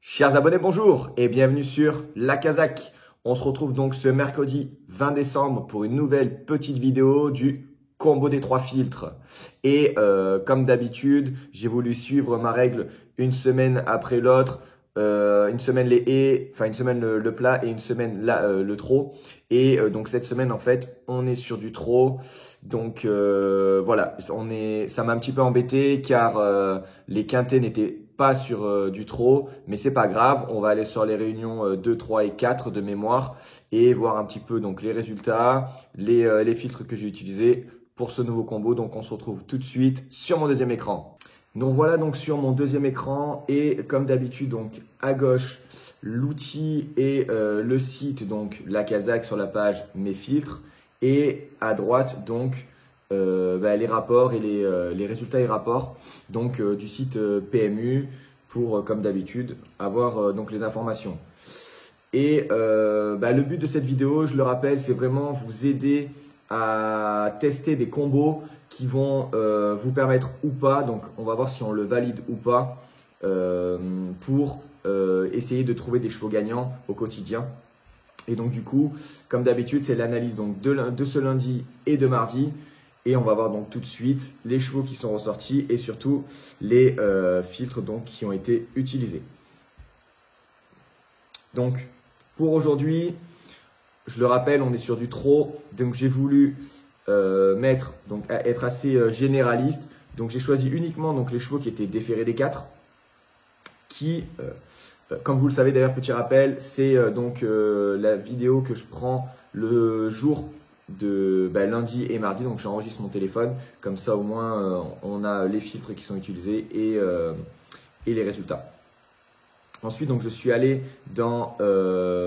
Chers abonnés, bonjour et bienvenue sur La Kazakh. On se retrouve donc ce mercredi 20 décembre pour une nouvelle petite vidéo du combo des 3 filtres. Et comme d'habitude, j'ai voulu suivre ma règle une semaine après l'autre. Une semaine les haies, enfin une semaine le plat et une semaine le trot. Et donc cette semaine en fait, on est sur du trot. Donc voilà, ça m'a un petit peu embêté car les quintés n'étaient pas sur du trot, mais c'est pas grave. On va aller sur les réunions 2, 3 et 4 de mémoire et voir un petit peu donc les résultats, les filtres que j'ai utilisés pour ce nouveau combo. Donc on se retrouve tout de suite sur mon deuxième écran. Donc voilà donc sur mon deuxième écran et comme d'habitude donc à gauche l'outil et le site donc La Kazakh sur la page mes filtres et à droite donc les rapports et les résultats et rapports donc du site PMU pour comme d'habitude avoir donc les informations. Et le but de cette vidéo, je le rappelle, c'est vraiment vous aider à tester des combos qui vont vous permettre ou pas, donc on va voir si on le valide ou pas, pour essayer de trouver des chevaux gagnants au quotidien. Et donc du coup, comme d'habitude, c'est l'analyse donc de ce lundi et de mardi. Et on va voir donc tout de suite les chevaux qui sont ressortis et surtout les filtres donc qui ont été utilisés. Donc pour aujourd'hui, je le rappelle, on est sur du trot. Donc j'ai voulu être assez généraliste. Donc j'ai choisi uniquement donc les chevaux qui étaient déférés des 4. Qui, comme vous le savez d'ailleurs, petit rappel, c'est la vidéo que je prends le jour de lundi et mardi. Donc j'enregistre mon téléphone. Comme ça au moins on a les filtres qui sont utilisés et les résultats. Ensuite, donc, je suis allé dans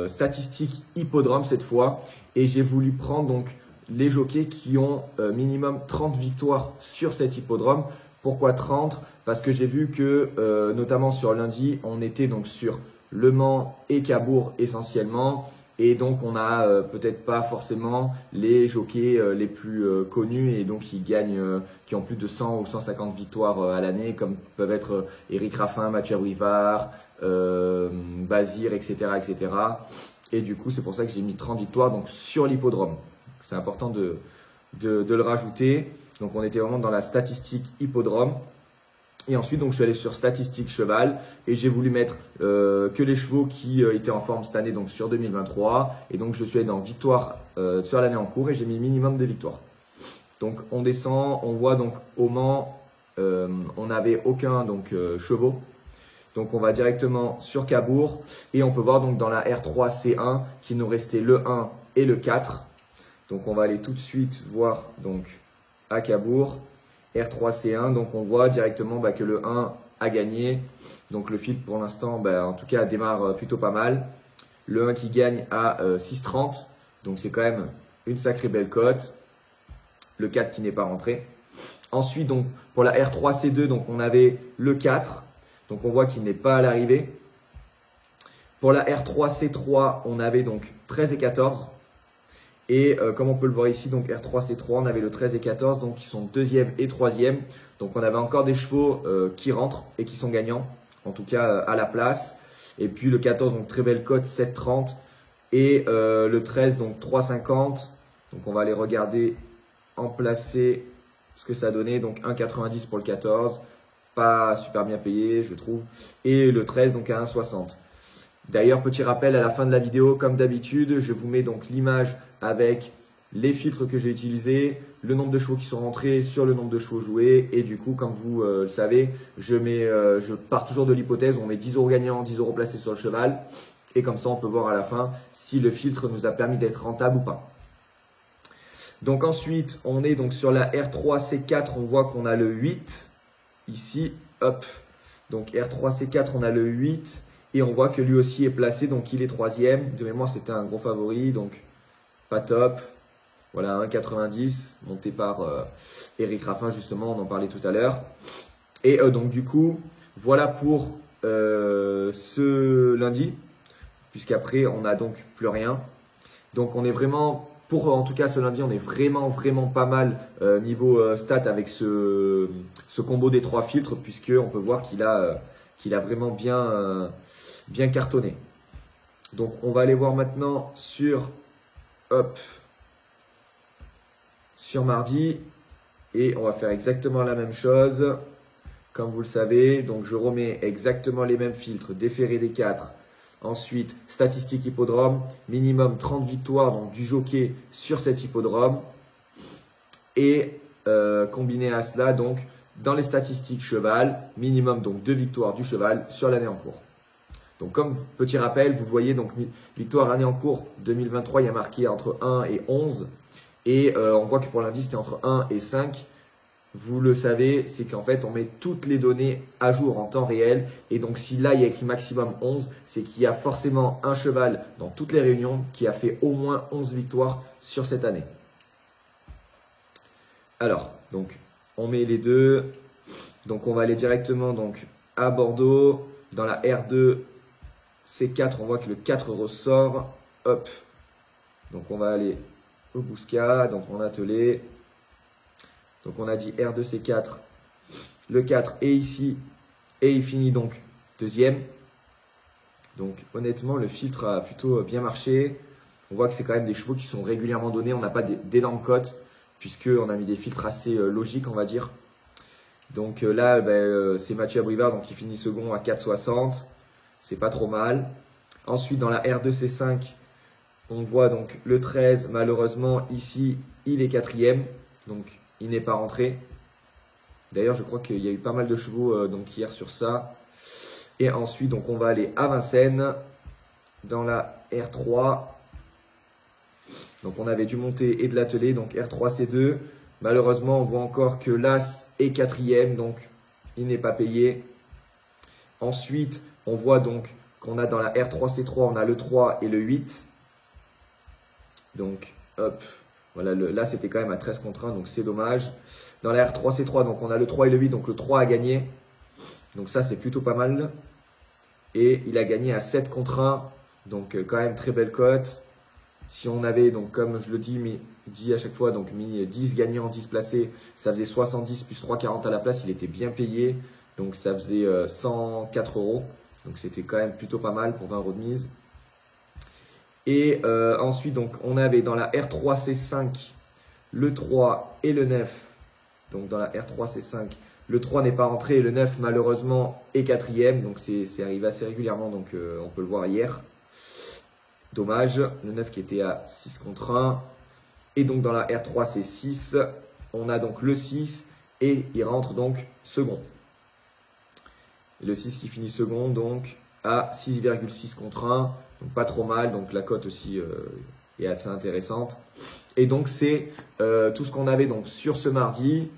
statistiques hippodrome cette fois et j'ai voulu prendre donc les jockeys qui ont minimum 30 victoires sur cet hippodrome. Pourquoi 30? Parce que j'ai vu que notamment sur lundi, on était donc sur Le Mans et Cabourg essentiellement. Et donc, on n'a peut-être pas forcément les jockeys les plus connus et donc qui ont plus de 100 ou 150 victoires à l'année, comme peuvent être Éric Raffin, Mathieu Abrivard, Bazir, etc., etc. Et du coup, c'est pour ça que j'ai mis 30 victoires donc sur l'hippodrome. C'est important de le rajouter. Donc, on était vraiment dans la statistique hippodrome. Et ensuite, donc, je suis allé sur statistique cheval et j'ai voulu mettre que les chevaux qui étaient en forme cette année, donc sur 2023. Et donc, je suis allé dans victoire sur l'année en cours et j'ai mis minimum de victoires. Donc, on descend, on voit donc au Mans, on n'avait aucun chevaux. Donc, on va directement sur Cabourg et on peut voir donc dans la R3C1 qu'il nous restait le 1 et le 4. Donc, on va aller tout de suite voir donc à Cabourg. R3C1, donc on voit directement que le 1 a gagné. Donc le filtre pour l'instant, en tout cas, démarre plutôt pas mal. Le 1 qui gagne à 6,30. Donc c'est quand même une sacrée belle cote. Le 4 qui n'est pas rentré. Ensuite, donc pour la R3C2, donc on avait le 4. Donc on voit qu'il n'est pas à l'arrivée. Pour la R3C3, on avait donc 13 et 14. Et comme on peut le voir ici, donc R3C3, on avait le 13 et 14, donc qui sont deuxième et troisième. Donc on avait encore des chevaux qui rentrent et qui sont gagnants, en tout cas à la place. Et puis le 14, donc très belle cote, 7,30. Et le 13, donc 3,50. Donc on va aller regarder en placé ce que ça a donné. Donc 1,90 pour le 14, pas super bien payé je trouve. Et le 13, donc à 1,60. D'ailleurs, petit rappel à la fin de la vidéo, comme d'habitude, je vous mets donc l'image avec les filtres que j'ai utilisés, le nombre de chevaux qui sont rentrés sur le nombre de chevaux joués. Et du coup, comme vous le savez, je pars toujours de l'hypothèse où on met 10 euros gagnants, 10 euros placés sur le cheval. Et comme ça, on peut voir à la fin si le filtre nous a permis d'être rentable ou pas. Donc ensuite, on est donc sur la R3C4, on voit qu'on a le 8 ici, hop. Donc R3C4, on a le 8. Et on voit que lui aussi est placé, donc il est troisième. De mémoire, c'était un gros favori, donc pas top. Voilà, 1,90, monté par Éric Raffin, justement, on en parlait tout à l'heure. Et donc du coup, voilà pour ce lundi, puisqu'après, on n'a donc plus rien. Donc on est vraiment, en tout cas ce lundi, on est vraiment pas mal niveau stats avec ce combo des 3 filtres, puisqu'on peut voir qu'il a vraiment bien cartonné. Donc, on va aller voir maintenant sur mardi. Et on va faire exactement la même chose. Comme vous le savez, donc je remets exactement les mêmes filtres, déféré des 4. Ensuite, statistique hippodrome, minimum 30 victoires donc du jockey sur cet hippodrome. Et combiné à cela, donc dans les statistiques cheval, minimum donc 2 victoires du cheval sur l'année en cours. Donc comme petit rappel, vous voyez donc victoire année en cours 2023, il y a marqué entre 1 et 11. Et on voit que pour l'indice, c'était entre 1 et 5. Vous le savez, c'est qu'en fait, on met toutes les données à jour en temps réel. Et donc, si là, il y a écrit maximum 11, c'est qu'il y a forcément un cheval dans toutes les réunions qui a fait au moins 11 victoires sur cette année. Alors, donc, on met les deux. Donc, on va aller directement donc, à Bordeaux. Dans la R2, C4, on voit que le 4 ressort. Hop. Donc, on va aller au Bouscat, donc en attelé. Donc on a dit R2, C4. Le 4 est ici et il finit donc deuxième. Donc honnêtement, le filtre a plutôt bien marché. On voit que c'est quand même des chevaux qui sont régulièrement donnés. On n'a pas d'énormes cotes puisqu'on a mis des filtres assez logiques, on va dire. Donc là, c'est Mathieu Abrivard donc, qui finit second à 4,60. C'est pas trop mal. Ensuite, dans la R2, C5, on voit donc le 13, malheureusement, ici, il est quatrième. Donc, il n'est pas rentré. D'ailleurs, je crois qu'il y a eu pas mal de chevaux donc hier sur ça. Et ensuite, donc, on va aller à Vincennes, dans la R3. Donc, on avait du monter et de l'atteler. Donc, R3, C2. Malheureusement, on voit encore que l'As est quatrième. Donc, il n'est pas payé. Ensuite, on voit donc qu'on a dans la R3, C3, on a le 3 et le 8. Donc, hop, voilà, là c'était quand même à 13 contre 1, donc c'est dommage. Dans la R3, C3, donc on a le 3 et le 8, donc le 3 a gagné. Donc ça, c'est plutôt pas mal. Et il a gagné à 7 contre 1, donc quand même très belle cote. Si on avait, donc comme je le dis à chaque fois, donc mis 10 gagnants, 10 placés, ça faisait 70 plus 3,40 à la place, il était bien payé. Donc ça faisait 104 €. Donc c'était quand même plutôt pas mal pour 20 € de mise. Et ensuite, donc, on avait dans la R3, C5, le 3 et le 9. Donc, dans la R3, C5, le 3 n'est pas rentré et le 9, malheureusement, est quatrième. Donc, c'est arrivé assez régulièrement. Donc, on peut le voir hier. Dommage. Le 9 qui était à 6 contre 1. Et donc, dans la R3, C6, on a donc le 6 et il rentre donc second. Et le 6 qui finit second, donc, à 6,6 contre 1. Donc pas trop mal, donc la cote aussi est assez intéressante. Et donc c'est tout ce qu'on avait donc sur ce mardi.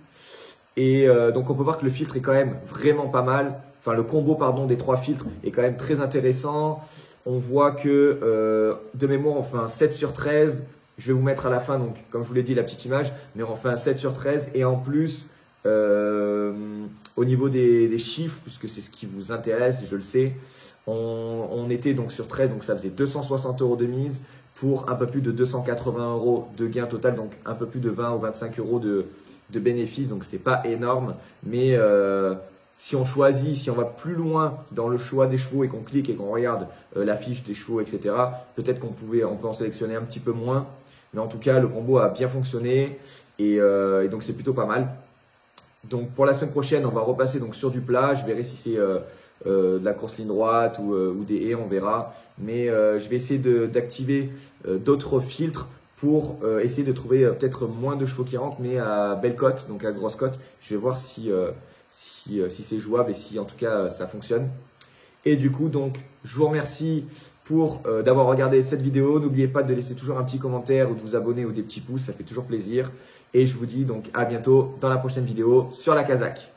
Et donc on peut voir que le filtre est quand même vraiment pas mal. Enfin le combo pardon des 3 filtres est quand même très intéressant. On voit que de mémoire on fait un 7 sur 13. Je vais vous mettre à la fin donc comme je vous l'ai dit la petite image. Mais on fait un 7 sur 13 et en plus au niveau des chiffres, puisque c'est ce qui vous intéresse, je le sais. On était donc sur 13, donc ça faisait 260 € de mise pour un peu plus de 280 € de gain total, donc un peu plus de 20 ou 25 € de bénéfice. Donc c'est pas énorme, mais si on choisit, si on va plus loin dans le choix des chevaux et qu'on clique et qu'on regarde la fiche des chevaux, etc., peut-être on peut en sélectionner un petit peu moins. Mais en tout cas, le combo a bien fonctionné et donc c'est plutôt pas mal. Donc pour la semaine prochaine, on va repasser donc sur du plat. Je verrai si c'est de la course ligne droite ou des haies, on verra. Mais je vais essayer d'activer d'autres filtres pour essayer de trouver peut-être moins de chevaux qui rentrent, mais à belle cote, donc à grosse cote. Je vais voir si c'est jouable et si en tout cas ça fonctionne. Et du coup, donc, je vous remercie pour d'avoir regardé cette vidéo. N'oubliez pas de laisser toujours un petit commentaire ou de vous abonner ou des petits pouces, ça fait toujours plaisir. Et je vous dis donc à bientôt dans la prochaine vidéo sur la Kazakh.